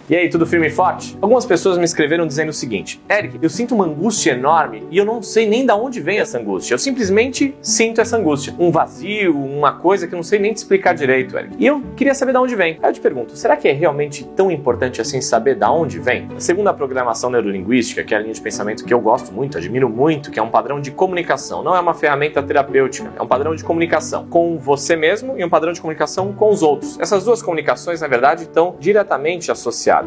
E aí, tudo firme e forte? Algumas pessoas me escreveram dizendo o seguinte: Eric, eu sinto uma angústia enorme e eu não sei nem de onde vem essa angústia. Eu simplesmente sinto essa angústia. Um vazio, uma coisa que eu não sei nem te explicar direito, Eric. E eu queria saber de onde vem. Aí eu te pergunto, será que é realmente tão importante assim saber de onde vem? Segundo a programação neurolinguística, que é a linha de pensamento que eu gosto muito, admiro muito, que é um padrão de comunicação, não é uma ferramenta terapêutica, é um padrão de comunicação com você mesmo e um padrão de comunicação com os outros. Essas duas comunicações, na verdade, estão diretamente associadas.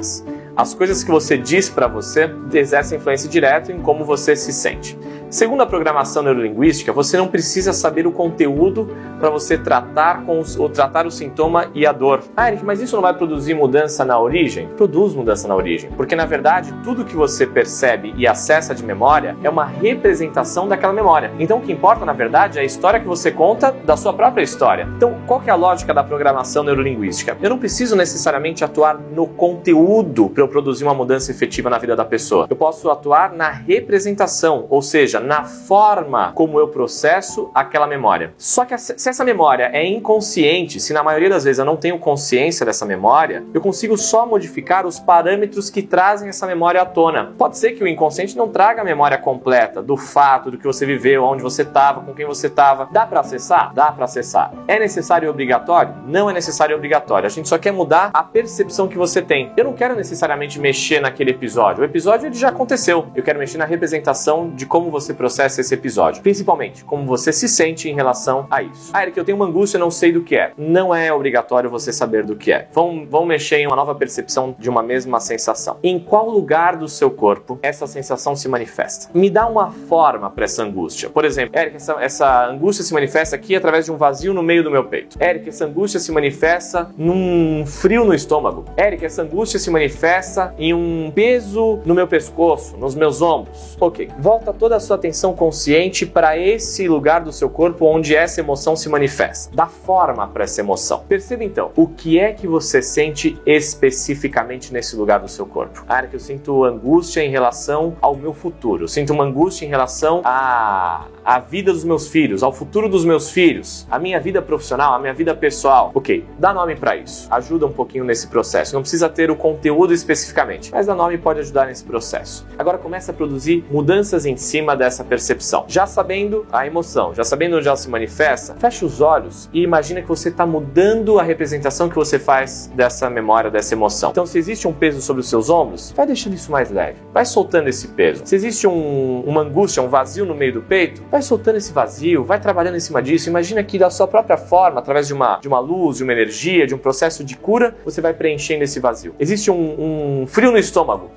As coisas que você diz para você exercem influência direta em como você se sente. Segundo a programação neurolinguística, você não precisa saber o conteúdo para você tratar o sintoma e a dor. Ah, Eric, mas isso não vai produzir mudança na origem? Produz mudança na origem, porque na verdade tudo que você percebe e acessa de memória é uma representação daquela memória. Então o que importa na verdade é a história que você conta da sua própria história. Então qual que é a lógica da programação neurolinguística? Eu não preciso necessariamente atuar no conteúdo para eu produzir uma mudança efetiva na vida da pessoa. Eu posso atuar na representação, ou seja, na forma como eu processo aquela memória. Só que se essa memória é inconsciente, se na maioria das vezes eu não tenho consciência dessa memória, eu consigo só modificar os parâmetros que trazem essa memória à tona. Pode ser que o inconsciente não traga a memória completa do fato, do que você viveu, onde você estava, com quem você estava. Dá para acessar? Dá para acessar. É necessário e obrigatório? Não é necessário e obrigatório. A gente só quer mudar a percepção que você tem. Eu não quero necessariamente mexer naquele episódio. O episódio ele já aconteceu. Eu quero mexer na representação de como você processa esse episódio. Principalmente, como você se sente em relação a isso. Ah, Eric, eu tenho uma angústia e não sei do que é. Não é obrigatório você saber do que é. Vão mexer em uma nova percepção de uma mesma sensação. Em qual lugar do seu corpo essa sensação se manifesta? Me dá uma forma para essa angústia. Por exemplo, Eric, essa angústia se manifesta aqui através de um vazio no meio do meu peito. Eric, essa angústia se manifesta num frio no estômago. Eric, essa angústia se manifesta em um peso no meu pescoço, nos meus ombros. Ok, volta toda a sua atenção consciente para esse lugar do seu corpo onde essa emoção se manifesta. Dá forma para essa emoção. Perceba então, o que é que você sente especificamente nesse lugar do seu corpo? Ah, que eu sinto angústia em relação ao meu futuro. Eu sinto uma angústia em relação à vida dos meus filhos, ao futuro dos meus filhos, a minha vida profissional, a minha vida pessoal. Ok, dá nome para isso. Ajuda um pouquinho nesse processo. Não precisa ter o conteúdo especificamente, mas dar nome pode ajudar nesse processo. Agora começa a produzir mudanças em cima dessa percepção. Já sabendo a emoção, já sabendo onde ela se manifesta, fecha os olhos e imagina que você está mudando a representação que você faz dessa memória, dessa emoção. Então, se existe um peso sobre os seus ombros, vai deixando isso mais leve. Vai soltando esse peso. Se existe uma angústia, um vazio no meio do peito, vai soltando esse vazio, vai trabalhando em cima disso. Imagina que da sua própria forma, através de uma luz, de uma energia, de um processo de cura, você vai preenchendo esse vazio. Existe um frio no estômago.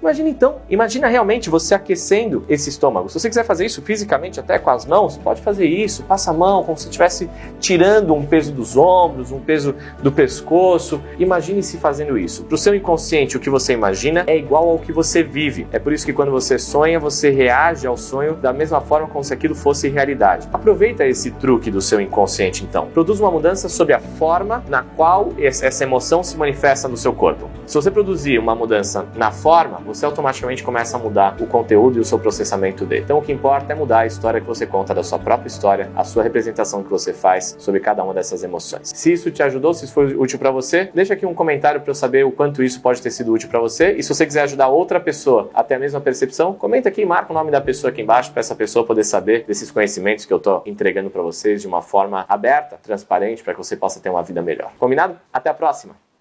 Imagina realmente você aquecendo esse estômago. Se você quiser fazer isso fisicamente, até com as mãos, pode fazer isso. Passa a mão como se estivesse tirando um peso dos ombros, um peso do pescoço. Imagine-se fazendo isso. Para o seu inconsciente, o que você imagina é igual ao que você vive. É por isso que quando você sonha, você reage ao sonho da mesma forma como se aquilo fosse realidade. Aproveita esse truque do seu inconsciente, então. Produz uma mudança sobre a forma na qual essa emoção se manifesta no seu corpo. Se você produzir uma mudança na forma, você automaticamente começa a mudar o conteúdo e o seu processamento dele. Então o que importa é mudar a história que você conta da sua própria história, a sua representação que você faz sobre cada uma dessas emoções. Se isso te ajudou, se isso foi útil para você, deixa aqui um comentário para eu saber o quanto isso pode ter sido útil para você. E se você quiser ajudar outra pessoa a ter a mesma percepção, comenta aqui e marca o nome da pessoa aqui embaixo para essa pessoa poder saber desses conhecimentos que eu tô entregando para vocês de uma forma aberta, transparente, para que você possa ter uma vida melhor. Combinado? Até a próxima!